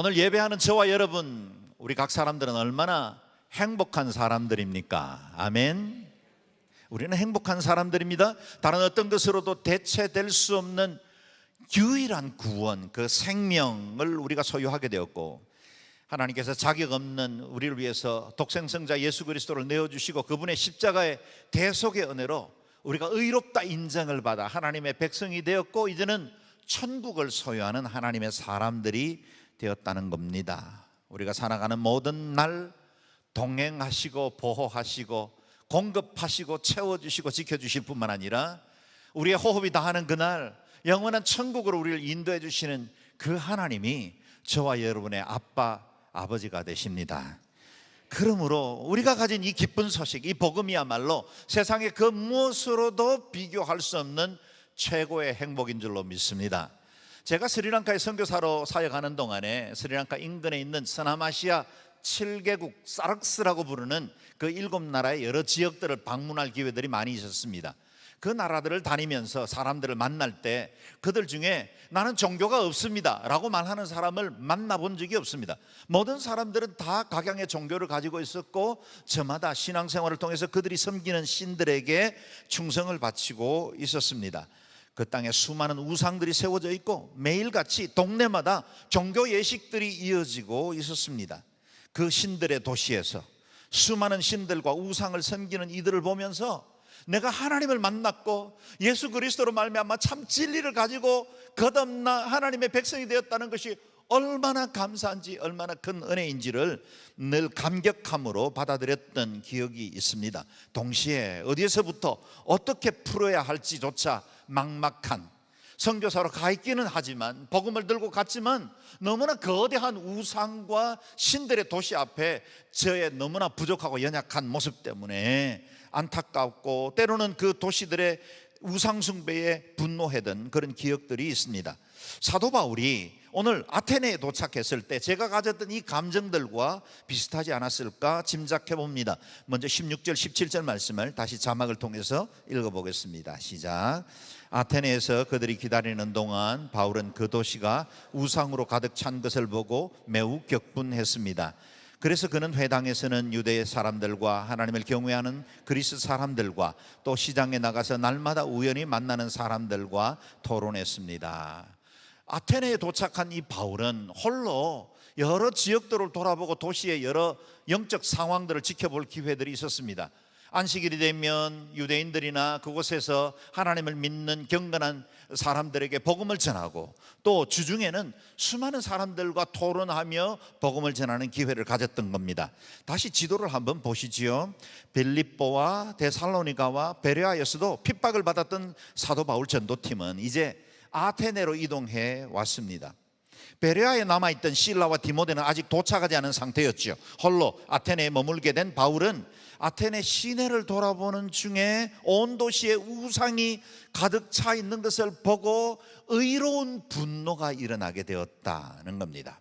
오늘 예배하는 저와 여러분, 우리 각 사람들은 얼마나 행복한 사람들입니까? 아멘. 우리는 행복한 사람들입니다. 다른 어떤 것으로도 대체될 수 없는 유일한 구원, 그 생명을 우리가 소유하게 되었고, 하나님께서 자격 없는 우리를 위해서 독생성자 예수 그리스도를 내어주시고 그분의 십자가의 대속의 은혜로 우리가 의롭다 인정을 받아 하나님의 백성이 되었고, 이제는 천국을 소유하는 하나님의 사람들이 되었다는 겁니다. 우리가 살아가는 모든 날 동행하시고 보호하시고 공급하시고 채워주시고 지켜주실 뿐만 아니라 우리의 호흡이 다하는 그날 영원한 천국으로 우리를 인도해 주시는 그 하나님이 저와 여러분의 아빠, 아버지가 되십니다. 그러므로 우리가 가진 이 기쁜 소식, 이 복음이야말로 세상의 그 무엇으로도 비교할 수 없는 최고의 행복인 줄로 믿습니다. 제가 스리랑카에 선교사로 사역하는 동안에 스리랑카 인근에 있는 서남아시아 7개국 사락스라고 부르는 그 7나라의 여러 지역들을 방문할 기회들이 많이 있었습니다. 그 나라들을 다니면서 사람들을 만날 때 그들 중에 나는 종교가 없습니다 라고 말하는 사람을 만나본 적이 없습니다. 모든 사람들은 다 각양의 종교를 가지고 있었고 저마다 신앙생활을 통해서 그들이 섬기는 신들에게 충성을 바치고 있었습니다. 그 땅에 수많은 우상들이 세워져 있고 매일같이 동네마다 종교 예식들이 이어지고 있었습니다. 그 신들의 도시에서 수많은 신들과 우상을 섬기는 이들을 보면서 내가 하나님을 만났고 예수 그리스도로 말미암아 참 진리를 가지고 거듭나 하나님의 백성이 되었다는 것이 얼마나 감사한지, 얼마나 큰 은혜인지를 늘 감격함으로 받아들였던 기억이 있습니다. 동시에 어디에서부터 어떻게 풀어야 할지조차 막막한, 선교사로 가 있기는 하지만 복음을 들고 갔지만 너무나 거대한 우상과 신들의 도시 앞에 저의 너무나 부족하고 연약한 모습 때문에 안타깝고 때로는 그 도시들의 우상 숭배에 분노했던 그런 기억들이 있습니다. 사도 바울이 오늘 아테네에 도착했을 때 제가 가졌던 이 감정들과 비슷하지 않았을까 짐작해 봅니다. 먼저 16절 17절 말씀을 다시 자막을 통해서 읽어보겠습니다. 시작. 아테네에서 그들이 기다리는 동안 바울은 그 도시가 우상으로 가득 찬 것을 보고 매우 격분했습니다. 그래서 그는 회당에서는 유대 사람들과 하나님을 경외하는 그리스 사람들과 또 시장에 나가서 날마다 우연히 만나는 사람들과 토론했습니다. 아테네에 도착한 이 바울은 홀로 여러 지역들을 돌아보고 도시의 여러 영적 상황들을 지켜볼 기회들이 있었습니다. 안식일이 되면 유대인들이나 그곳에서 하나님을 믿는 경건한 사람들에게 복음을 전하고 또 주중에는 수많은 사람들과 토론하며 복음을 전하는 기회를 가졌던 겁니다. 다시 지도를 한번 보시지요. 빌립보와 데살로니가와 베레아에서도 핍박을 받았던 사도 바울 전도팀은 이제 아테네로 이동해 왔습니다. 베레아에 남아있던 실라와 디모데는 아직 도착하지 않은 상태였죠. 홀로 아테네에 머물게 된 바울은 아테네 시내를 돌아보는 중에 온 도시에 우상이 가득 차 있는 것을 보고 의로운 분노가 일어나게 되었다는 겁니다.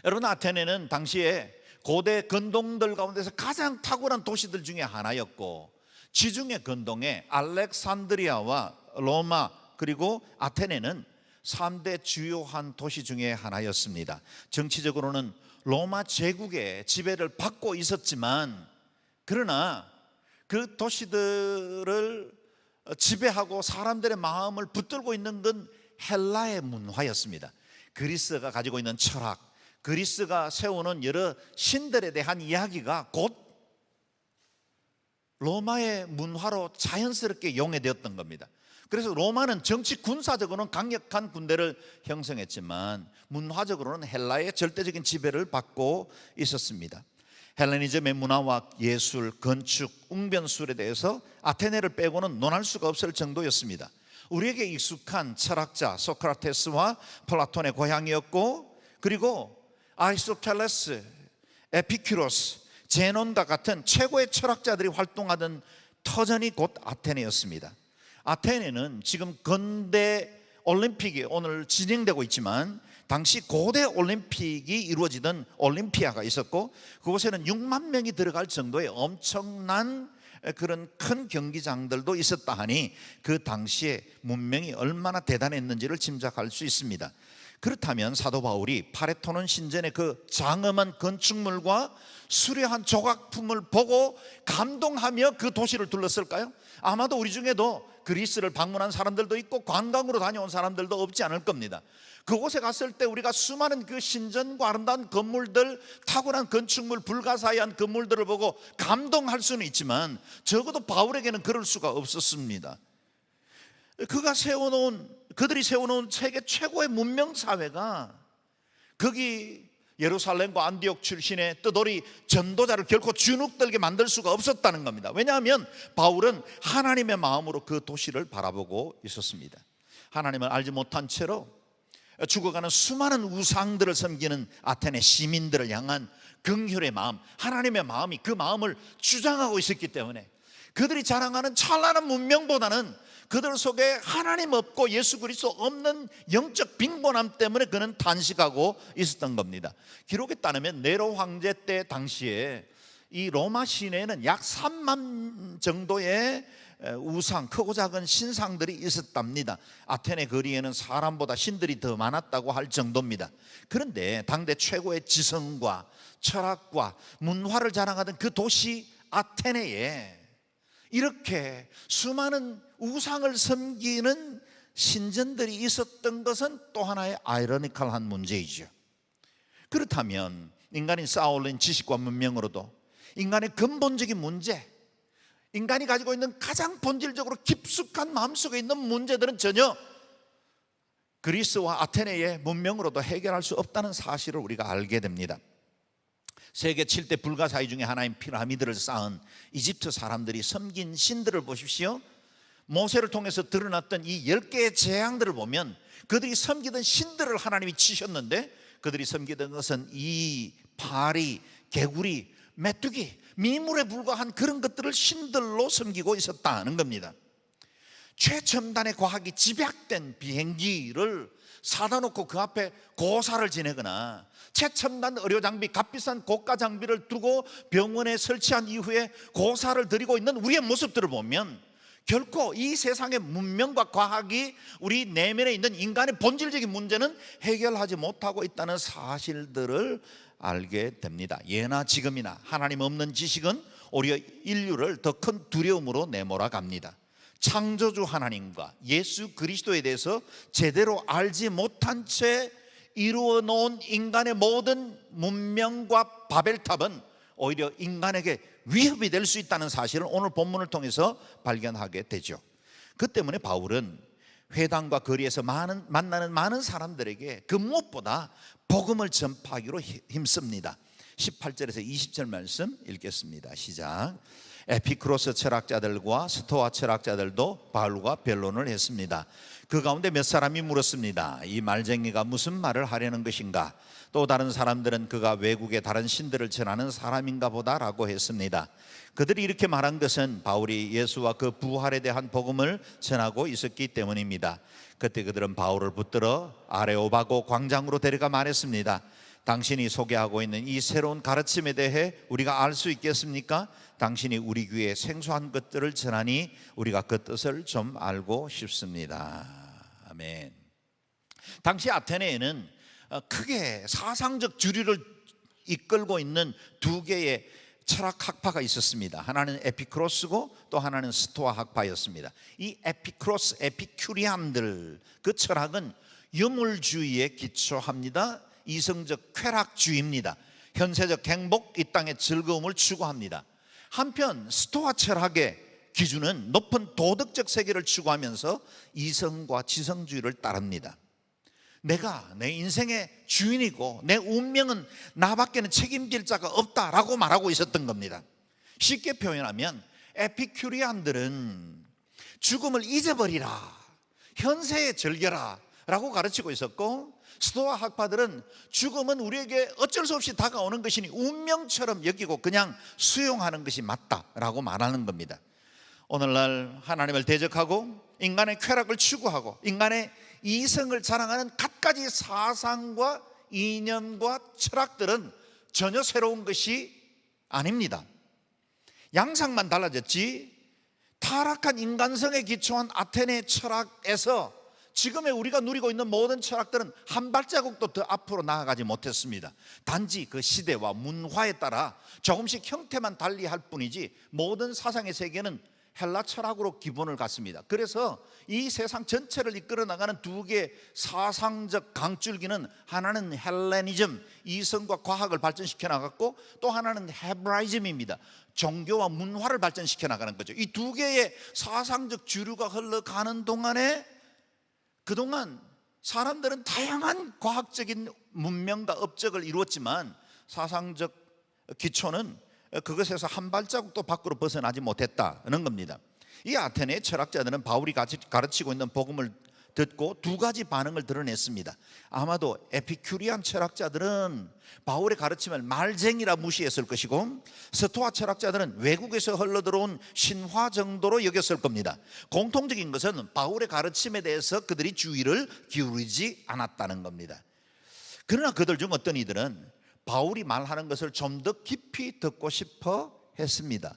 여러분, 아테네는 당시에 고대 근동들 가운데서 가장 탁월한 도시들 중에 하나였고 지중해 근동에 알렉산드리아와 로마 그리고 아테네는 3대 주요한 도시 중에 하나였습니다. 정치적으로는 로마 제국의 지배를 받고 있었지만 그러나 그 도시들을 지배하고 사람들의 마음을 붙들고 있는 건 헬라의 문화였습니다. 그리스가 가지고 있는 철학, 그리스가 세우는 여러 신들에 대한 이야기가 곧 로마의 문화로 자연스럽게 용해되었던 겁니다. 그래서 로마는 정치 군사적으로는 강력한 군대를 형성했지만 문화적으로는 헬라의 절대적인 지배를 받고 있었습니다. 헬레니즘의 문화와 예술, 건축, 웅변술에 대해서 아테네를 빼고는 논할 수가 없을 정도였습니다. 우리에게 익숙한 철학자 소크라테스와 플라톤의 고향이었고 그리고 아리스토텔레스, 에피큐로스, 제논과 같은 최고의 철학자들이 활동하던 터전이 곧 아테네였습니다. 아테네는 지금 근대 올림픽이 오늘 진행되고 있지만 당시 고대 올림픽이 이루어지던 올림피아가 있었고 그곳에는 6만 명이 들어갈 정도의 엄청난 그런 큰 경기장들도 있었다 하니 그 당시에 문명이 얼마나 대단했는지를 짐작할 수 있습니다. 그렇다면 사도 바울이 파레토논 신전의 그 장엄한 건축물과 수려한 조각품을 보고 감동하며 그 도시를 둘렀을까요? 아마도 우리 중에도 그리스를 방문한 사람들도 있고 관광으로 다녀온 사람들도 없지 않을 겁니다. 그곳에 갔을 때 우리가 수많은 그 신전과 아름다운 건물들, 탁월한 건축물, 불가사의한 건물들을 보고 감동할 수는 있지만 적어도 바울에게는 그럴 수가 없었습니다. 그들이 세워놓은 세계 최고의 문명사회가 거기 예루살렘과 안디옥 출신의 뜨돌이 전도자를 결코 주눅들게 만들 수가 없었다는 겁니다. 왜냐하면 바울은 하나님의 마음으로 그 도시를 바라보고 있었습니다. 하나님을 알지 못한 채로 죽어가는 수많은 우상들을 섬기는 아테네 시민들을 향한 긍휼의 마음, 하나님의 마음이 그 마음을 주장하고 있었기 때문에 그들이 자랑하는 찬란한 문명보다는 그들 속에 하나님 없고 예수 그리스도 없는 영적 빈곤함 때문에 그는 단식하고 있었던 겁니다. 기록에 따르면 네로 황제 때 당시에 이 로마 시내에는 약 3만 정도의 우상, 크고 작은 신상들이 있었답니다. 아테네 거리에는 사람보다 신들이 더 많았다고 할 정도입니다. 그런데 당대 최고의 지성과 철학과 문화를 자랑하던 그 도시 아테네에 이렇게 수많은 우상을 섬기는 신전들이 있었던 것은 또 하나의 아이러니컬한 문제이죠. 그렇다면 인간이 쌓아올린 지식과 문명으로도 인간의 근본적인 문제, 인간이 가지고 있는 가장 본질적으로 깊숙한 마음속에 있는 문제들은 전혀 그리스와 아테네의 문명으로도 해결할 수 없다는 사실을 우리가 알게 됩니다. 세계 7대 불가사의 중에 하나인 피라미드를 쌓은 이집트 사람들이 섬긴 신들을 보십시오. 모세를 통해서 드러났던 이 10개의 재앙들을 보면 그들이 섬기던 신들을 하나님이 치셨는데 그들이 섬기던 것은 이 파리, 개구리, 메뚜기, 미물에 불과한 그런 것들을 신들로 섬기고 있었다는 겁니다. 최첨단의 과학이 집약된 비행기를 사다 놓고 그 앞에 고사를 지내거나 최첨단 의료장비, 값비싼 고가 장비를 두고 병원에 설치한 이후에 고사를 드리고 있는 우리의 모습들을 보면 결코 이 세상의 문명과 과학이 우리 내면에 있는 인간의 본질적인 문제는 해결하지 못하고 있다는 사실들을 알게 됩니다. 예나 지금이나 하나님 없는 지식은 오히려 인류를 더 큰 두려움으로 내몰아갑니다. 창조주 하나님과 예수 그리스도에 대해서 제대로 알지 못한 채 이루어 놓은 인간의 모든 문명과 바벨탑은 오히려 인간에게 위협이 될 수 있다는 사실을 오늘 본문을 통해서 발견하게 되죠. 그 때문에 바울은 회당과 거리에서 만나는 많은 사람들에게 그 무엇보다 복음을 전파하기로 힘씁니다. 18절에서 20절 말씀 읽겠습니다. 시작. 에피쿠로스 철학자들과 스토아 철학자들도 바울과 변론을 했습니다. 그 가운데 몇 사람이 물었습니다. 이 말쟁이가 무슨 말을 하려는 것인가? 또 다른 사람들은 그가 외국의 다른 신들을 전하는 사람인가 보다라고 했습니다. 그들이 이렇게 말한 것은 바울이 예수와 그 부활에 대한 복음을 전하고 있었기 때문입니다. 그때 그들은 바울을 붙들어 아레오바고 광장으로 데려가 말했습니다. 당신이 소개하고 있는 이 새로운 가르침에 대해 우리가 알 수 있겠습니까? 당신이 우리 귀에 생소한 것들을 전하니 우리가 그 뜻을 좀 알고 싶습니다. 아멘. 당시 아테네에는 크게 사상적 주류를 이끌고 있는 두 개의 철학 학파가 있었습니다. 하나는 에피쿠로스고 또 하나는 스토아 학파였습니다. 이 에피쿠로스, 에피큐리안들, 그 철학은 유물주의에 기초합니다. 이성적 쾌락주의입니다. 현세적 행복, 이 땅의 즐거움을 추구합니다. 한편 스토아 철학의 기준은 높은 도덕적 세계를 추구하면서 이성과 지성주의를 따릅니다. 내가 내 인생의 주인이고 내 운명은 나밖에는 책임질 자가 없다라고 말하고 있었던 겁니다. 쉽게 표현하면 에피큐리안들은 죽음을 잊어버리라, 현세에 즐겨라 라고 가르치고 있었고, 스토아 학파들은 죽음은 우리에게 어쩔 수 없이 다가오는 것이니 운명처럼 여기고 그냥 수용하는 것이 맞다라고 말하는 겁니다. 오늘날 하나님을 대적하고 인간의 쾌락을 추구하고 인간의 이성을 자랑하는 갖가지 사상과 이념과 철학들은 전혀 새로운 것이 아닙니다. 양상만 달라졌지 타락한 인간성에 기초한 아테네 철학에서 지금의 우리가 누리고 있는 모든 철학들은 한 발자국도 더 앞으로 나아가지 못했습니다. 단지 그 시대와 문화에 따라 조금씩 형태만 달리할 뿐이지 모든 사상의 세계는 헬라 철학으로 기본을 갖습니다. 그래서 이 세상 전체를 이끌어 나가는 두 개의 사상적 강줄기는, 하나는 헬레니즘, 이성과 과학을 발전시켜 나갔고, 또 하나는 헤브라이즘입니다. 종교와 문화를 발전시켜 나가는 거죠. 이 두 개의 사상적 주류가 흘러가는 동안에, 그동안 사람들은 다양한 과학적인 문명과 업적을 이루었지만 사상적 기초는 그것에서 한 발자국도 밖으로 벗어나지 못했다는 겁니다. 이 아테네 철학자들은 바울이 가르치고 있는 복음을 듣고 두 가지 반응을 드러냈습니다. 아마도 에피큐리안 철학자들은 바울의 가르침을 말쟁이라 무시했을 것이고, 스토아 철학자들은 외국에서 흘러들어온 신화 정도로 여겼을 겁니다. 공통적인 것은 바울의 가르침에 대해서 그들이 주의를 기울이지 않았다는 겁니다. 그러나 그들 중 어떤 이들은 바울이 말하는 것을 좀 더 깊이 듣고 싶어 했습니다.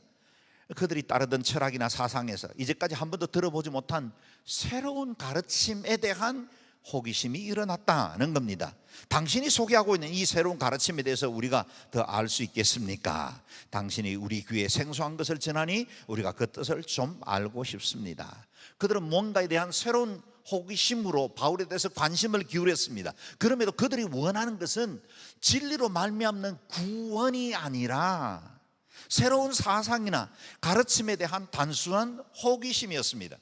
그들이 따르던 철학이나 사상에서 이제까지 한 번도 들어보지 못한 새로운 가르침에 대한 호기심이 일어났다는 겁니다. 당신이 소개하고 있는 이 새로운 가르침에 대해서 우리가 더 알 수 있겠습니까? 당신이 우리 귀에 생소한 것을 전하니 우리가 그 뜻을 좀 알고 싶습니다. 그들은 뭔가에 대한 새로운 호기심으로 바울에 대해서 관심을 기울였습니다. 그럼에도 그들이 원하는 것은 진리로 말미암는 구원이 아니라 새로운 사상이나 가르침에 대한 단순한 호기심이었습니다.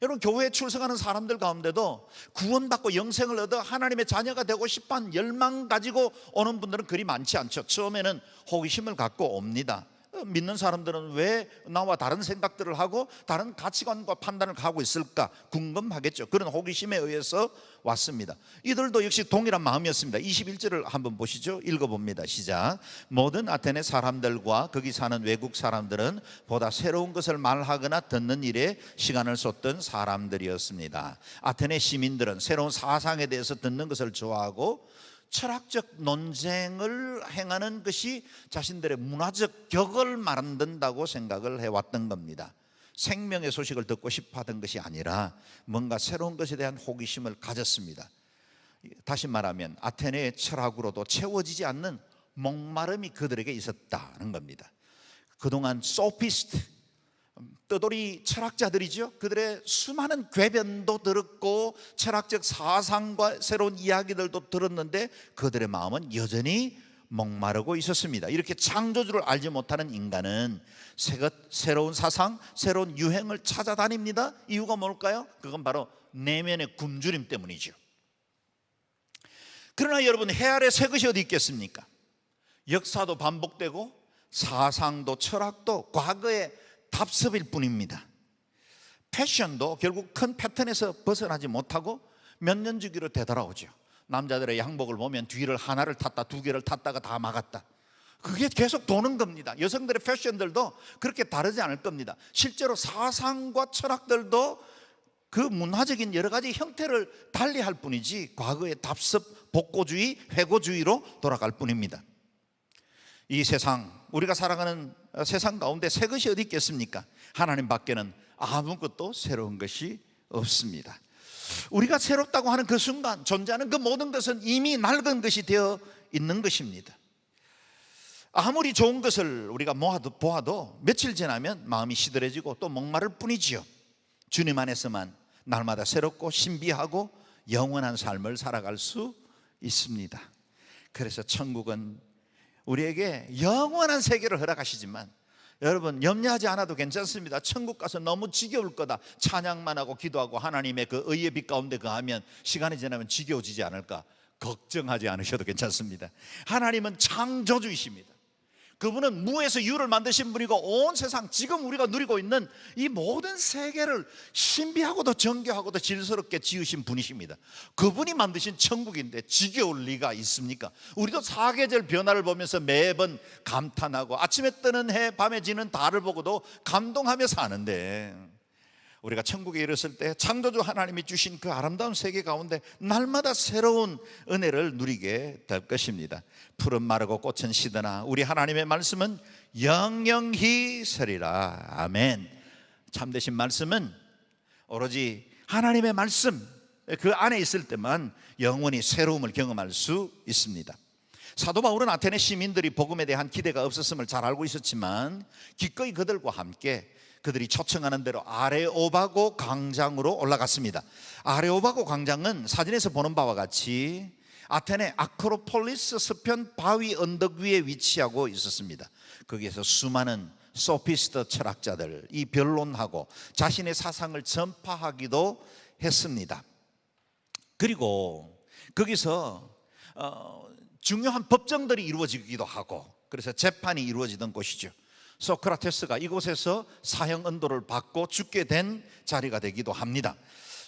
여러분, 교회에 출석하는 사람들 가운데도 구원받고 영생을 얻어 하나님의 자녀가 되고 싶어하는 열망 가지고 오는 분들은 그리 많지 않죠. 처음에는 호기심을 갖고 옵니다. 믿는 사람들은 왜 나와 다른 생각들을 하고 다른 가치관과 판단을 하고 있을까 궁금하겠죠. 그런 호기심에 의해서 왔습니다. 이들도 역시 동일한 마음이었습니다. 21절을 한번 보시죠. 읽어봅니다. 시작. 모든 아테네 사람들과 거기 사는 외국 사람들은 보다 새로운 것을 말하거나 듣는 일에 시간을 쏟던 사람들이었습니다. 아테네 시민들은 새로운 사상에 대해서 듣는 것을 좋아하고 철학적 논쟁을 행하는 것이 자신들의 문화적 격을 만든다고 생각을 해왔던 겁니다. 생명의 소식을 듣고 싶어 하던 것이 아니라 뭔가 새로운 것에 대한 호기심을 가졌습니다. 다시 말하면 아테네의 철학으로도 채워지지 않는 목마름이 그들에게 있었다는 겁니다. 그동안 소피스트, 떠돌이 철학자들이죠. 그들의 수많은 궤변도 들었고 철학적 사상과 새로운 이야기들도 들었는데 그들의 마음은 여전히 목마르고 있었습니다. 이렇게 창조주를 알지 못하는 인간은 새로운 사상, 새로운 유행을 찾아다닙니다. 이유가 뭘까요? 그건 바로 내면의 굶주림 때문이죠. 그러나 여러분, 해 아래 새 것이 어디 있겠습니까? 역사도 반복되고 사상도 철학도 과거의 답습일 뿐입니다. 패션도 결국 큰 패턴에서 벗어나지 못하고 몇 년 주기로 되돌아오죠. 남자들의 양복을 보면 뒤를 하나를 탔다 두 개를 탔다가 다 막았다. 그게 계속 도는 겁니다. 여성들의 패션들도 그렇게 다르지 않을 겁니다. 실제로 사상과 철학들도 그 문화적인 여러 가지 형태를 달리할 뿐이지 과거의 답습, 복고주의, 회고주의로 돌아갈 뿐입니다. 이 세상, 우리가 살아가는 세상 가운데 새 것이 어디 있겠습니까? 하나님 밖에는 아무것도 새로운 것이 없습니다. 우리가 새롭다고 하는 그 순간 존재하는 그 모든 것은 이미 낡은 것이 되어 있는 것입니다. 아무리 좋은 것을 우리가 보아도 며칠 지나면 마음이 시들해지고 또 목마를 뿐이지요. 주님 안에서만 날마다 새롭고 신비하고 영원한 삶을 살아갈 수 있습니다. 그래서 천국은 우리에게 영원한 세계를 허락하시지만 여러분, 염려하지 않아도 괜찮습니다. 천국 가서 너무 지겨울 거다. 찬양만 하고 기도하고 하나님의 그 의의 빛 가운데 거하면 시간이 지나면 지겨워지지 않을까 걱정하지 않으셔도 괜찮습니다. 하나님은 창조주이십니다. 그분은 무에서 유를 만드신 분이고 온 세상 지금 우리가 누리고 있는 이 모든 세계를 신비하고도 정교하고도 질스럽게 지으신 분이십니다. 그분이 만드신 천국인데 지겨울 리가 있습니까? 우리도 사계절 변화를 보면서 매번 감탄하고 아침에 뜨는 해 밤에 지는 달을 보고도 감동하며 사는데, 우리가 천국에 이르렀을 때 창조주 하나님이 주신 그 아름다운 세계 가운데 날마다 새로운 은혜를 누리게 될 것입니다. 푸른 마르고 꽃은 시드나 우리 하나님의 말씀은 영영히 서리라. 아멘. 참되신 말씀은 오로지 하나님의 말씀, 그 안에 있을 때만 영원히 새로움을 경험할 수 있습니다. 사도 바울은 아테네 시민들이 복음에 대한 기대가 없었음을 잘 알고 있었지만 기꺼이 그들과 함께 그들이 초청하는 대로 아레오바고 광장으로 올라갔습니다. 아레오바고 광장은 사진에서 보는 바와 같이 아테네 아크로폴리스 서편 바위 언덕 위에 위치하고 있었습니다. 거기에서 수많은 소피스트 철학자들이 변론하고 자신의 사상을 전파하기도 했습니다. 그리고 거기서 중요한 법정들이 이루어지기도 하고, 그래서 재판이 이루어지던 곳이죠. 소크라테스가 이곳에서 사형 언도를 받고 죽게 된 자리가 되기도 합니다.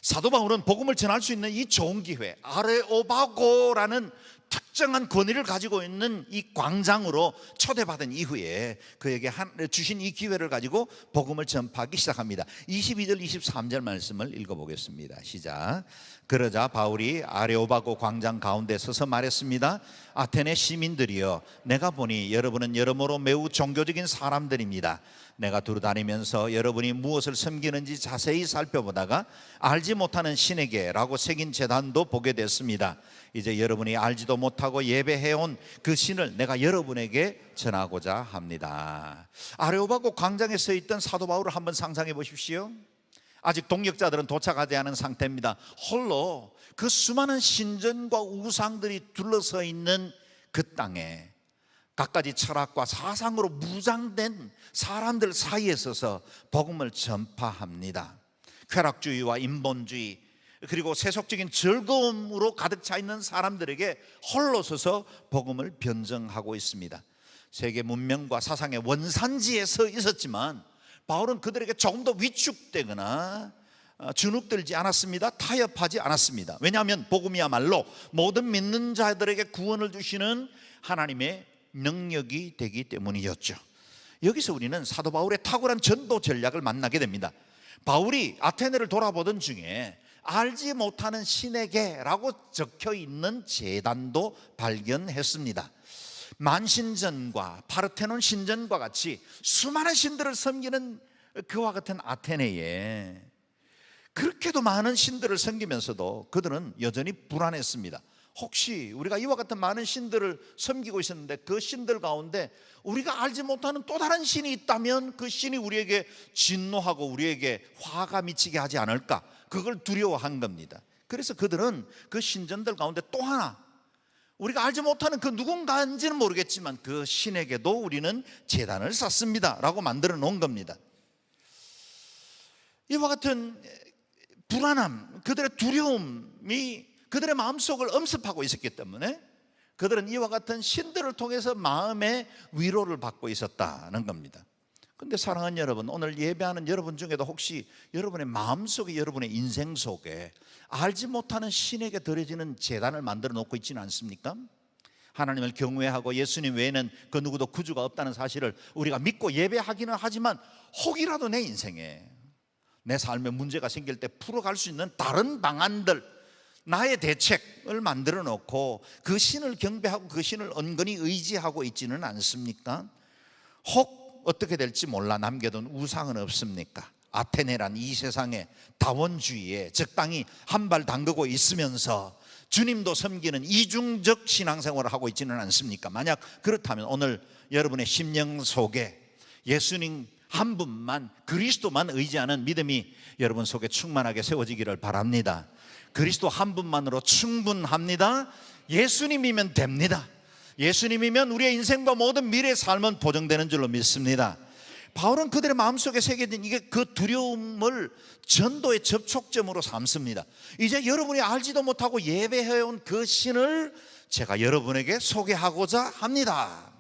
사도 바울은 복음을 전할 수 있는 이 좋은 기회, 아레오바고라는 특정한 권위를 가지고 있는 이 광장으로 초대받은 이후에 그에게 주신 이 기회를 가지고 복음을 전파하기 시작합니다. 22절 23절 말씀을 읽어보겠습니다. 시작. 그러자 바울이 아레오바고 광장 가운데 서서 말했습니다. 아테네 시민들이여, 내가 보니 여러분은 여러모로 매우 종교적인 사람들입니다. 내가 두루다니면서 여러분이 무엇을 섬기는지 자세히 살펴보다가 알지 못하는 신에게라고 새긴 제단도 보게 됐습니다. 이제 여러분이 알지도 못하고 예배해온 그 신을 내가 여러분에게 전하고자 합니다. 아레오바고 광장에 서 있던 사도 바울을 한번 상상해 보십시오. 아직 동역자들은 도착하지 않은 상태입니다. 홀로 그 수많은 신전과 우상들이 둘러서 있는 그 땅에 갖가지 철학과 사상으로 무장된 사람들 사이에 서서 복음을 전파합니다. 쾌락주의와 인본주의 그리고 세속적인 즐거움으로 가득 차 있는 사람들에게 홀로 서서 복음을 변증하고 있습니다. 세계 문명과 사상의 원산지에 서 있었지만 바울은 그들에게 조금 더 위축되거나 주눅들지 않았습니다. 타협하지 않았습니다. 왜냐하면 복음이야말로 모든 믿는 자들에게 구원을 주시는 하나님의 능력이 되기 때문이었죠. 여기서 우리는 사도 바울의 탁월한 전도 전략을 만나게 됩니다. 바울이 아테네를 돌아보던 중에 알지 못하는 신에게라고 적혀 있는 제단도 발견했습니다. 만신전과 파르테논 신전과 같이 수많은 신들을 섬기는 그와 같은 아테네에 그렇게도 많은 신들을 섬기면서도 그들은 여전히 불안했습니다. 혹시 우리가 이와 같은 많은 신들을 섬기고 있었는데 그 신들 가운데 우리가 알지 못하는 또 다른 신이 있다면 그 신이 우리에게 진노하고 우리에게 화가 미치게 하지 않을까, 그걸 두려워한 겁니다. 그래서 그들은 그 신전들 가운데 또 하나 우리가 알지 못하는 그 누군가인지는 모르겠지만 그 신에게도 우리는 제단을 쌓습니다 라고 만들어 놓은 겁니다. 이와 같은 불안함, 그들의 두려움이 그들의 마음속을 엄습하고 있었기 때문에 그들은 이와 같은 신들을 통해서 마음의 위로를 받고 있었다는 겁니다. 그런데 사랑하는 여러분, 오늘 예배하는 여러분 중에도 혹시 여러분의 마음속에, 여러분의 인생 속에 알지 못하는 신에게 드려지는 제단을 만들어 놓고 있지는 않습니까? 하나님을 경외하고 예수님 외에는 그 누구도 구주가 없다는 사실을 우리가 믿고 예배하기는 하지만 혹이라도 내 인생에 내 삶에 문제가 생길 때 풀어갈 수 있는 다른 방안들, 나의 대책을 만들어 놓고 그 신을 경배하고 그 신을 은근히 의지하고 있지는 않습니까? 혹 어떻게 될지 몰라 남겨둔 우상은 없습니까? 아테네란 이 세상의 다원주의에 적당히 한 발 담그고 있으면서 주님도 섬기는 이중적 신앙생활을 하고 있지는 않습니까? 만약 그렇다면 오늘 여러분의 심령 속에 예수님 한 분만, 그리스도만 의지하는 믿음이 여러분 속에 충만하게 세워지기를 바랍니다. 그리스도 한 분만으로 충분합니다. 예수님이면 됩니다. 예수님이면 우리의 인생과 모든 미래의 삶은 보정되는 줄로 믿습니다. 바울은 그들의 마음속에 새겨진 이게 그 두려움을 전도의 접촉점으로 삼습니다. 이제 여러분이 알지도 못하고 예배해온 그 신을 제가 여러분에게 소개하고자 합니다.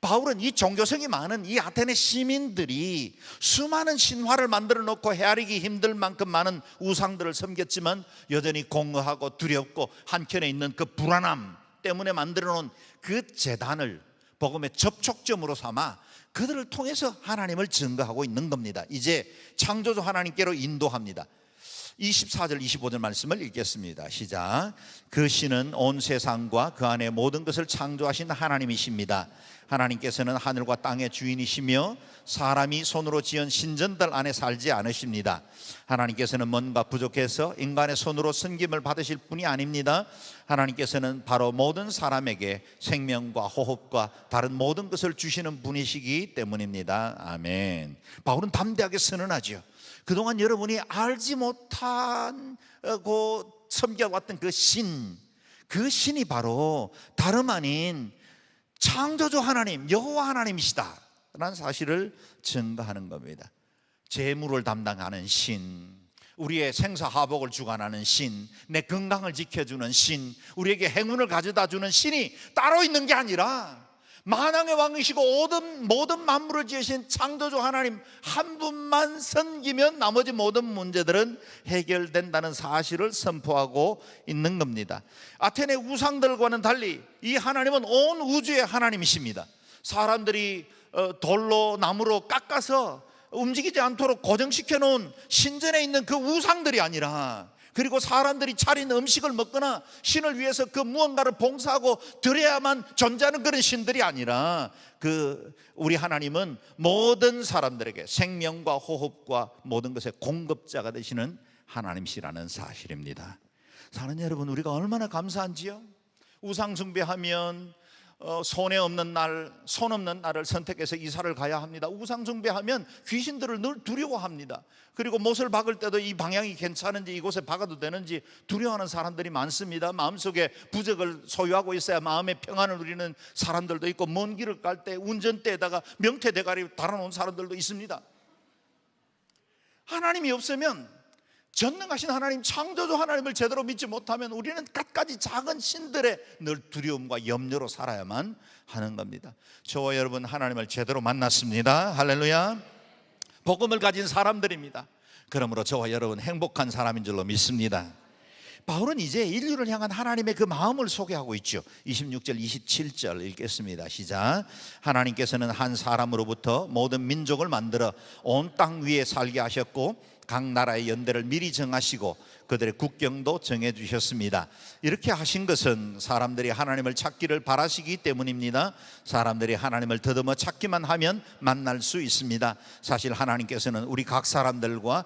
바울은 이 종교성이 많은 이 아테네 시민들이 수많은 신화를 만들어 놓고 헤아리기 힘들 만큼 많은 우상들을 섬겼지만 여전히 공허하고 두렵고 한켠에 있는 그 불안함 때문에 만들어 놓은 그 제단을 복음의 접촉점으로 삼아 그들을 통해서 하나님을 증거하고 있는 겁니다. 이제 창조주 하나님께로 인도합니다. 24절 25절 말씀을 읽겠습니다. 시작. 그 신은 온 세상과 그 안에 모든 것을 창조하신 하나님이십니다. 하나님께서는 하늘과 땅의 주인이시며 사람이 손으로 지은 신전들 안에 살지 않으십니다. 하나님께서는 뭔가 부족해서 인간의 손으로 섬김을 받으실 분이 아닙니다. 하나님께서는 바로 모든 사람에게 생명과 호흡과 다른 모든 것을 주시는 분이시기 때문입니다. 아멘. 바울은 담대하게 선언하죠. 그동안 여러분이 알지 못하고 섬겨왔던 그 신이 바로 다름 아닌 창조주 하나님, 여호와 하나님이시다 라는 사실을 증거하는 겁니다. 재물을 담당하는 신, 우리의 생사화복을 주관하는 신, 내 건강을 지켜주는 신, 우리에게 행운을 가져다 주는 신이 따로 있는 게 아니라 만왕의 왕이시고 모든 만물을 지으신 창조주 하나님 한 분만 섬기면 나머지 모든 문제들은 해결된다는 사실을 선포하고 있는 겁니다. 아테네 우상들과는 달리 이 하나님은 온 우주의 하나님이십니다. 사람들이 돌로 나무로 깎아서 움직이지 않도록 고정시켜 놓은 신전에 있는 그 우상들이 아니라, 그리고 사람들이 차린 음식을 먹거나 신을 위해서 그 무언가를 봉사하고 드려야만 존재하는 그런 신들이 아니라, 우리 하나님은 모든 사람들에게 생명과 호흡과 모든 것의 공급자가 되시는 하나님이시라는 사실입니다. 사는 여러분, 우리가 얼마나 감사한지요? 우상 숭배하면 손 없는 날을 선택해서 이사를 가야 합니다. 우상 숭배하면 귀신들을 늘 두려워합니다. 그리고 못을 박을 때도 이 방향이 괜찮은지, 이곳에 박아도 되는지 두려워하는 사람들이 많습니다. 마음속에 부적을 소유하고 있어야 마음의 평안을 누리는 사람들도 있고, 먼 길을 갈 때 운전대에다가 명태 대가리 달아놓은 사람들도 있습니다. 하나님이 없으면, 전능하신 하나님, 창조주 하나님을 제대로 믿지 못하면 우리는 갖가지 작은 신들의 늘 두려움과 염려로 살아야만 하는 겁니다. 저와 여러분 하나님을 제대로 만났습니다. 할렐루야. 복음을 가진 사람들입니다. 그러므로 저와 여러분 행복한 사람인 줄로 믿습니다. 바울은 이제 인류를 향한 하나님의 그 마음을 소개하고 있죠. 26절 27절 읽겠습니다. 시작. 하나님께서는 한 사람으로부터 모든 민족을 만들어 온 땅 위에 살게 하셨고 각 나라의 연대를 미리 정하시고 그들의 국경도 정해주셨습니다. 이렇게 하신 것은 사람들이 하나님을 찾기를 바라시기 때문입니다. 사람들이 하나님을 더듬어 찾기만 하면 만날 수 있습니다. 사실 하나님께서는 우리 각 사람들과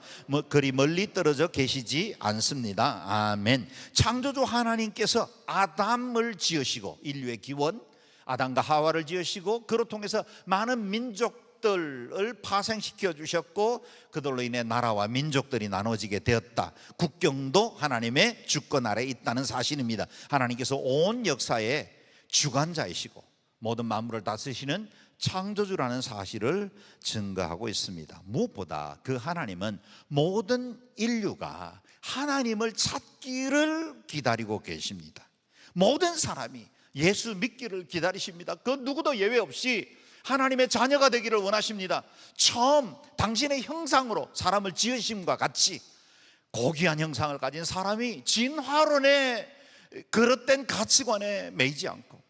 그리 멀리 떨어져 계시지 않습니다. 아멘. 창조주 하나님께서 아담을 지으시고, 인류의 기원 아담과 하와를 지으시고, 그로 통해서 많은 민족들을 파생시켜 주셨고, 그들로 인해 나라와 민족들이 나눠지게 되었다. 국경도 하나님의 주권 아래 있다는 사실입니다. 하나님께서 온 역사의 주관자이시고 모든 만물을 다스리시는 창조주라는 사실을 증거하고 있습니다. 무엇보다 그 하나님은 모든 인류가 하나님을 찾기를 기다리고 계십니다. 모든 사람이 예수 믿기를 기다리십니다. 그 누구도 예외 없이 하나님의 자녀가 되기를 원하십니다. 처음 당신의 형상으로 사람을 지으심과 같이 고귀한 형상을 가진 사람이 진화론의 그릇된 가치관에 매이지 않고,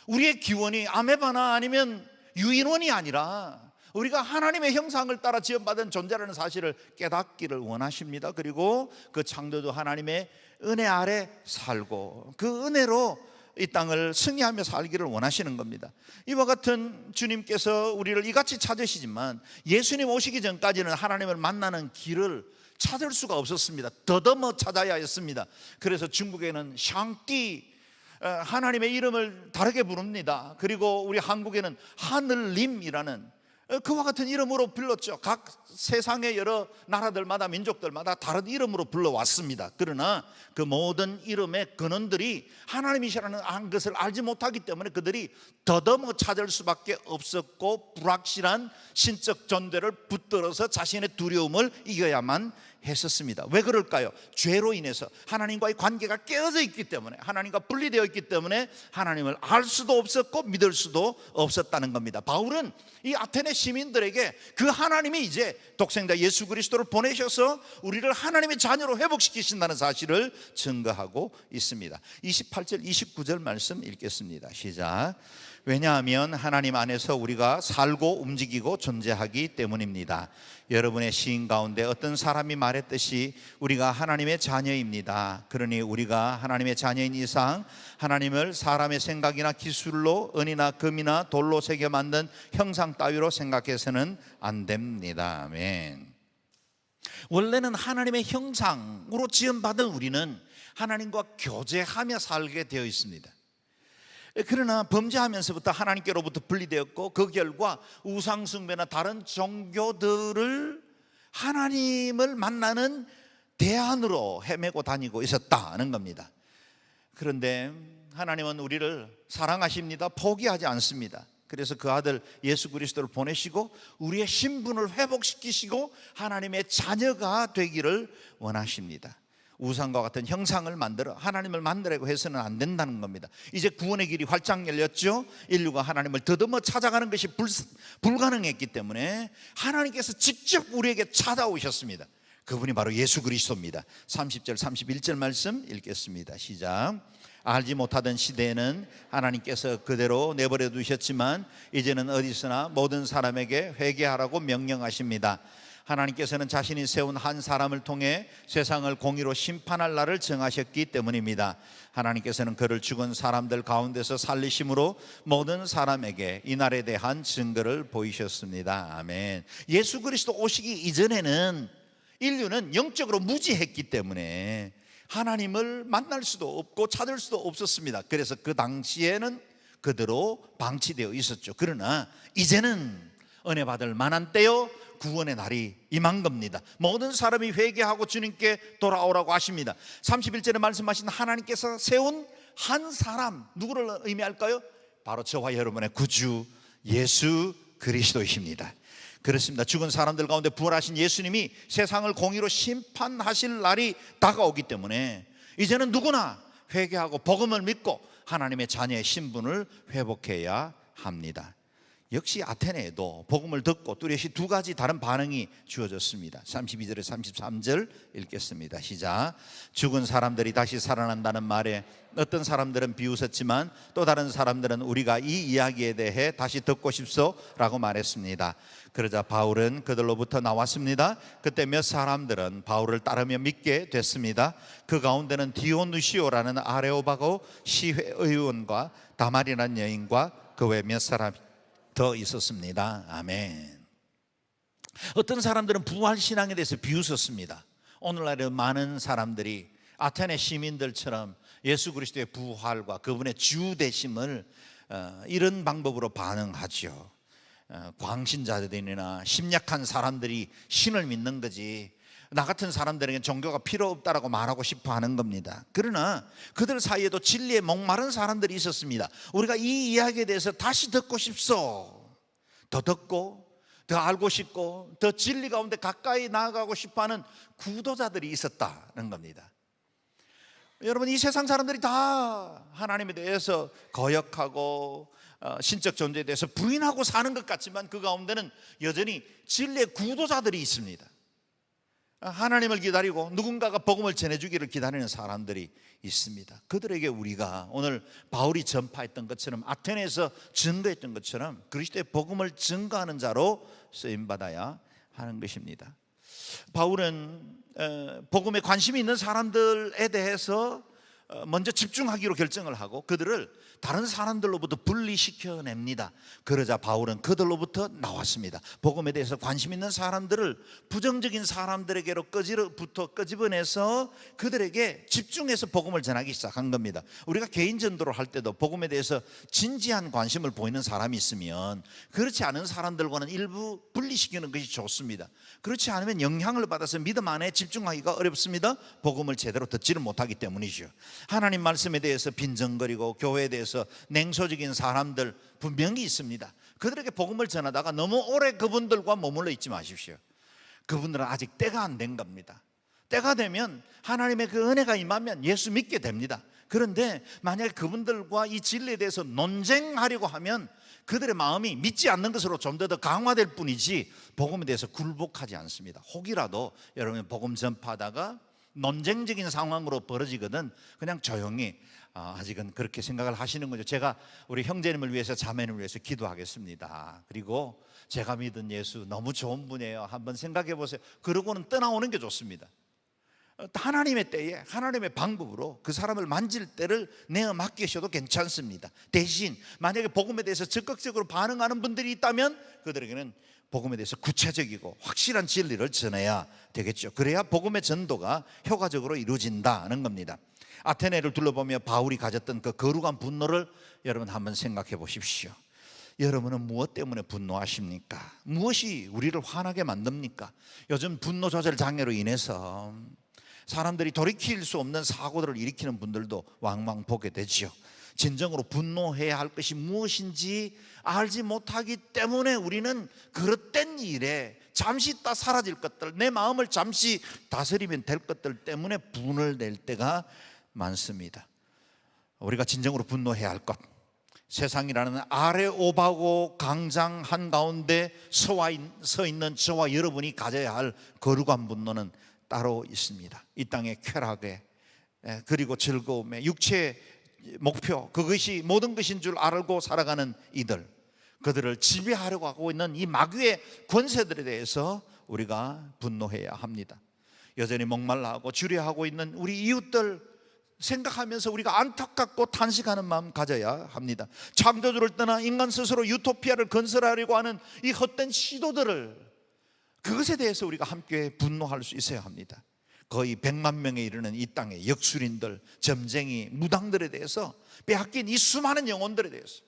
우리의 기원이 아메바나 아니면 유인원이 아니라 우리가 하나님의 형상을 따라 지음받은 존재라는 사실을 깨닫기를 원하십니다. 그리고 그 창조주 하나님의 은혜 아래 살고 그 은혜로 이 땅을 승리하며 살기를 원하시는 겁니다. 이와 같은 주님께서 우리를 이같이 찾으시지만, 예수님 오시기 전까지는 하나님을 만나는 길을 찾을 수가 없었습니다. 더듬어 찾아야 했습니다. 그래서 중국에는 샹띠, 하나님의 이름을 다르게 부릅니다. 그리고 우리 한국에는 하늘님이라는 그와 같은 이름으로 불렀죠. 각 세상의 여러 나라들마다 민족들마다 다른 이름으로 불러왔습니다. 그러나 그 모든 이름의 근원들이 하나님이시라는 것을 알지 못하기 때문에 그들이 더듬어 찾을 수밖에 없었고, 불확실한 신적 존재를 붙들어서 자신의 두려움을 이겨야만 했었습니다. 왜 그럴까요? 죄로 인해서 하나님과의 관계가 깨어져 있기 때문에, 하나님과 분리되어 있기 때문에 하나님을 알 수도 없었고 믿을 수도 없었다는 겁니다. 바울은 이 아테네 시민들에게 그 하나님이 이제 독생자 예수 그리스도를 보내셔서 우리를 하나님의 자녀로 회복시키신다는 사실을 증거하고 있습니다. 28절 29절 말씀 읽겠습니다. 시작. 왜냐하면 하나님 안에서 우리가 살고 움직이고 존재하기 때문입니다. 여러분의 시인 가운데 어떤 사람이 말해 말했듯이 우리가 하나님의 자녀입니다. 그러니 우리가 하나님의 자녀인 이상 하나님을 사람의 생각이나 기술로 은이나 금이나 돌로 새겨 만든 형상 따위로 생각해서는 안 됩니다. 아멘. 원래는 하나님의 형상으로 지음받은 우리는 하나님과 교제하며 살게 되어 있습니다. 그러나 범죄하면서부터 하나님께로부터 분리되었고, 그 결과 우상숭배나 다른 종교들을 하나님을 만나는 대안으로 헤매고 다니고 있었다는 겁니다. 그런데 하나님은 우리를 사랑하십니다. 포기하지 않습니다. 그래서 그 아들 예수 그리스도를 보내시고 우리의 신분을 회복시키시고 하나님의 자녀가 되기를 원하십니다. 우상과 같은 형상을 만들어 하나님을 만들려고 해서는 안 된다는 겁니다. 이제 구원의 길이 활짝 열렸죠. 인류가 하나님을 더듬어 찾아가는 것이 불가능했기 때문에 하나님께서 직접 우리에게 찾아오셨습니다. 그분이 바로 예수 그리스도입니다. 30절 31절 말씀 읽겠습니다. 시작. 알지 못하던 시대에는 하나님께서 그대로 내버려 두셨지만 이제는 어디서나 모든 사람에게 회개하라고 명령하십니다. 하나님께서는 자신이 세운 한 사람을 통해 세상을 공의로 심판할 날을 정하셨기 때문입니다. 하나님께서는 그를 죽은 사람들 가운데서 살리심으로 모든 사람에게 이 날에 대한 증거를 보이셨습니다. 아멘. 예수 그리스도 오시기 이전에는 인류는 영적으로 무지했기 때문에 하나님을 만날 수도 없고 찾을 수도 없었습니다. 그래서 그 당시에는 그대로 방치되어 있었죠. 그러나 이제는 은혜 받을 만한 때요, 구원의 날이 임한 겁니다. 모든 사람이 회개하고 주님께 돌아오라고 하십니다. 31절에 말씀하신 하나님께서 세운 한 사람, 누구를 의미할까요? 바로 저와 여러분의 구주 예수 그리스도이십니다. 그렇습니다. 죽은 사람들 가운데 부활하신 예수님이 세상을 공의로 심판하실 날이 다가오기 때문에 이제는 누구나 회개하고 복음을 믿고 하나님의 자녀의 신분을 회복해야 합니다. 역시 아테네에도 복음을 듣고 뚜렷이 두 가지 다른 반응이 주어졌습니다. 32절에 33절 읽겠습니다. 시작. 죽은 사람들이 다시 살아난다는 말에 어떤 사람들은 비웃었지만 또 다른 사람들은 우리가 이 이야기에 대해 다시 듣고 싶소라고 말했습니다. 그러자 바울은 그들로부터 나왔습니다. 그때 몇 사람들은 바울을 따르며 믿게 됐습니다. 그 가운데는 디오누시오라는 아레오바고 시회의원과 다말이라는 여인과 그 외 몇 사람이 더 있었습니다. 아멘. 어떤 사람들은 부활신앙에 대해서 비웃었습니다. 오늘날의 많은 사람들이 아테네 시민들처럼 예수 그리스도의 부활과 그분의 주 되심을 이런 방법으로 반응하죠. 광신자들이나 심약한 사람들이 신을 믿는 거지 나 같은 사람들에게 종교가 필요 없다라고 말하고 싶어 하는 겁니다. 그러나 그들 사이에도 진리에 목마른 사람들이 있었습니다. 우리가 이 이야기에 대해서 다시 듣고 싶소. 더 듣고 더 알고 싶고 더 진리 가운데 가까이 나아가고 싶어하는 구도자들이 있었다는 겁니다. 여러분, 이 세상 사람들이 다 하나님에 대해서 거역하고 신적 존재에 대해서 부인하고 사는 것 같지만 그 가운데는 여전히 진리의 구도자들이 있습니다. 하나님을 기다리고 누군가가 복음을 전해주기를 기다리는 사람들이 있습니다. 그들에게 우리가 오늘 바울이 전파했던 것처럼 아테네에서 증거했던 것처럼 그리스도의 복음을 증거하는 자로 쓰임받아야 하는 것입니다. 바울은 복음에 관심이 있는 사람들에 대해서 먼저 집중하기로 결정을 하고 그들을 다른 사람들로부터 분리시켜냅니다. 그러자 바울은 그들로부터 나왔습니다. 복음에 대해서 관심 있는 사람들을 부정적인 사람들에게로부터 끄집어내서 그들에게 집중해서 복음을 전하기 시작한 겁니다. 우리가 개인 전도를 할 때도 복음에 대해서 진지한 관심을 보이는 사람이 있으면 그렇지 않은 사람들과는 일부 분리시키는 것이 좋습니다. 그렇지 않으면 영향을 받아서 믿음 안에 집중하기가 어렵습니다. 복음을 제대로 듣지를 못하기 때문이죠. 하나님 말씀에 대해서 빈정거리고 교회에 대해서 냉소적인 사람들 분명히 있습니다. 그들에게 복음을 전하다가 너무 오래 그분들과 머물러 있지 마십시오. 그분들은 아직 때가 안 된 겁니다. 때가 되면 하나님의 그 은혜가 임하면 예수 믿게 됩니다. 그런데 만약에 그분들과 이 진리에 대해서 논쟁하려고 하면 그들의 마음이 믿지 않는 것으로 좀 더 강화될 뿐이지 복음에 대해서 굴복하지 않습니다. 혹이라도 여러분 복음 전파하다가 논쟁적인 상황으로 벌어지거든 그냥 조용히 아직은 그렇게 생각을 하시는 거죠. 제가 우리 형제님을 위해서, 자매님을 위해서 기도하겠습니다. 그리고 제가 믿은 예수 너무 좋은 분이에요, 한번 생각해 보세요. 그러고는 떠나오는 게 좋습니다. 하나님의 때에 하나님의 방법으로 그 사람을 만질 때를 내어 맡기셔도 괜찮습니다. 대신 만약에 복음에 대해서 적극적으로 반응하는 분들이 있다면 그들에게는 복음에 대해서 구체적이고 확실한 진리를 전해야 되겠죠. 그래야 복음의 전도가 효과적으로 이루어진다는 겁니다. 아테네를 둘러보며 바울이 가졌던 그 거룩한 분노를 여러분 한번 생각해 보십시오. 여러분은 무엇 때문에 분노하십니까? 무엇이 우리를 화나게 만듭니까? 요즘 분노 조절 장애로 인해서 사람들이 돌이킬 수 없는 사고들을 일으키는 분들도 왕왕 보게 되죠. 진정으로 분노해야 할 것이 무엇인지 알지 못하기 때문에 우리는 그릇된 일에 잠시 있다 사라질 것들, 내 마음을 잠시 다스리면 될 것들 때문에 분을 낼 때가 많습니다. 우리가 진정으로 분노해야 할 것, 세상이라는 아래오바고 강장 한가운데 서 있는 저와 여러분이 가져야 할 거룩한 분노는 따로 있습니다. 이 땅의 쾌락에 그리고 즐거움에 육체의 목표, 그것이 모든 것인 줄 알고 살아가는 이들, 그들을 지배하려고 하고 있는 이 마귀의 권세들에 대해서 우리가 분노해야 합니다. 여전히 목말라하고 주려하고 있는 우리 이웃들 생각하면서 우리가 안타깝고 탄식하는 마음 가져야 합니다. 창조주를 떠나 인간 스스로 유토피아를 건설하려고 하는 이 헛된 시도들을, 그것에 대해서 우리가 함께 분노할 수 있어야 합니다. 거의 100만 명에 이르는 이 땅의 역술인들, 점쟁이, 무당들에 대해서 빼앗긴 이 수많은 영혼들에 대해서,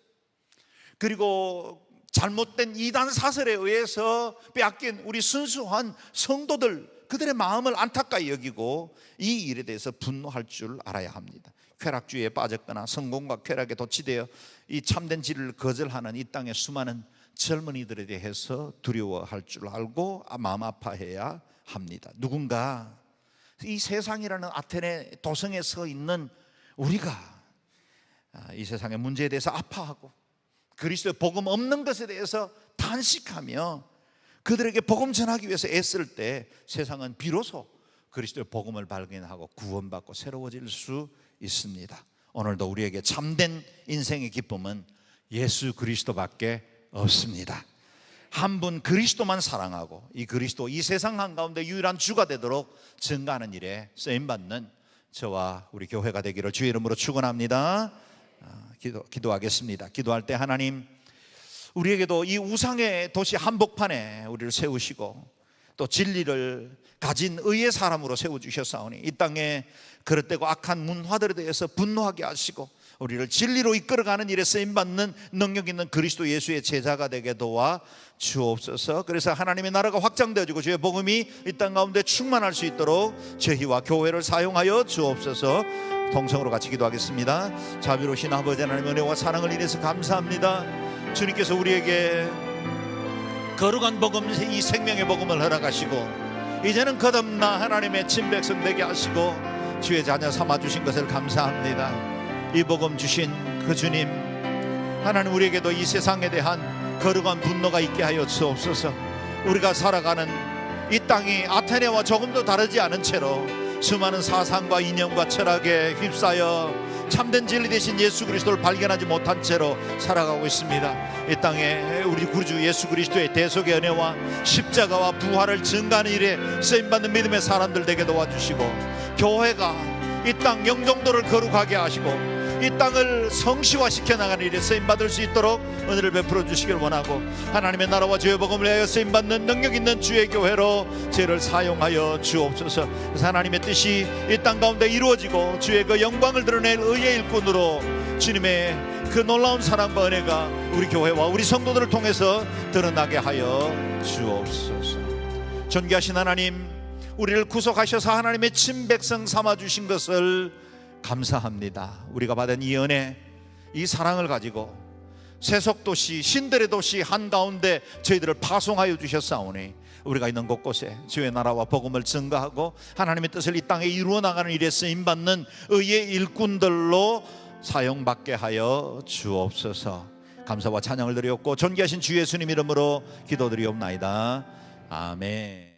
그리고 잘못된 이단 사설에 의해서 빼앗긴 우리 순수한 성도들, 그들의 마음을 안타까이 여기고 이 일에 대해서 분노할 줄 알아야 합니다. 쾌락주의에 빠졌거나 성공과 쾌락에 도취되어 이 참된 진리를 거절하는 이 땅의 수많은 젊은이들에 대해서 두려워할 줄 알고 마음 아파해야 합니다. 누군가 이 세상이라는 아테네 도성에 서 있는 우리가 이 세상의 문제에 대해서 아파하고 그리스도의 복음 없는 것에 대해서 탄식하며 그들에게 복음 전하기 위해서 애쓸 때 세상은 비로소 그리스도의 복음을 발견하고 구원받고 새로워질 수 있습니다. 오늘도 우리에게 참된 인생의 기쁨은 예수 그리스도밖에 없습니다. 한 분 그리스도만 사랑하고 이 그리스도, 이 세상 한가운데 유일한 주가 되도록 증거하는 일에 쓰임받는 저와 우리 교회가 되기를 주의 이름으로 축원합니다. 기도하겠습니다. 기도할 때 하나님, 우리에게도 이 우상의 도시 한복판에 우리를 세우시고 또 진리를 가진 의의 사람으로 세워주셨사오니 이 땅에 그릇되고 악한 문화들에 대해서 분노하게 하시고 우리를 진리로 이끌어가는 일에 쓰임받는 능력 있는 그리스도 예수의 제자가 되게 도와 주옵소서. 그래서 하나님의 나라가 확장되어지고 주의 복음이 이 땅 가운데 충만할 수 있도록 저희와 교회를 사용하여 주옵소서. 동성으로 같이 기도하겠습니다. 자비로우신 아버지 하나님의 은혜와 사랑을 인해서 감사합니다. 주님께서 우리에게 거룩한 복음, 이 생명의 복음을 허락하시고 이제는 거듭나 하나님의 친백성 되게 하시고 주의 자녀 삼아주신 것을 감사합니다. 이 복음 주신 그 주님, 하나님 우리에게도 이 세상에 대한 거룩한 분노가 있게 하여 주옵소서. 우리가 살아가는 이 땅이 아테네와 조금도 다르지 않은 채로 수많은 사상과 이념과 철학에 휩싸여 참된 진리 되신 예수 그리스도를 발견하지 못한 채로 살아가고 있습니다. 이 땅에 우리 구주 예수 그리스도의 대속의 은혜와 십자가와 부활을 증거하는 일에 쓰임받는 믿음의 사람들 되게 도와주시고 교회가 이 땅 영종도를 거룩하게 하시고 이 땅을 성시화시켜 나가는 일에 쓰임받을 수 있도록 은혜를 베풀어 주시길 원하고 하나님의 나라와 주의 복음을 위하여 쓰임받는 능력 있는 주의 교회로 저희를 사용하여 주옵소서. 그래서 하나님의 뜻이 이 땅 가운데 이루어지고 주의 그 영광을 드러낼 의의 일꾼으로 주님의 그 놀라운 사랑과 은혜가 우리 교회와 우리 성도들을 통해서 드러나게 하여 주옵소서. 존귀하신 하나님, 우리를 구속하셔서 하나님의 친백성 삼아주신 것을 감사합니다. 우리가 받은 이 은혜, 이 사랑을 가지고 세속도시 신들의 도시 한가운데 저희들을 파송하여 주셨사오니 우리가 있는 곳곳에 주의 나라와 복음을 증거하고 하나님의 뜻을 이 땅에 이루어 나가는 일에 쓰임받는 의의 일꾼들로 사용받게 하여 주옵소서. 감사와 찬양을 드리옵고 존귀하신 주 예수님 이름으로 기도드리옵나이다. 아멘.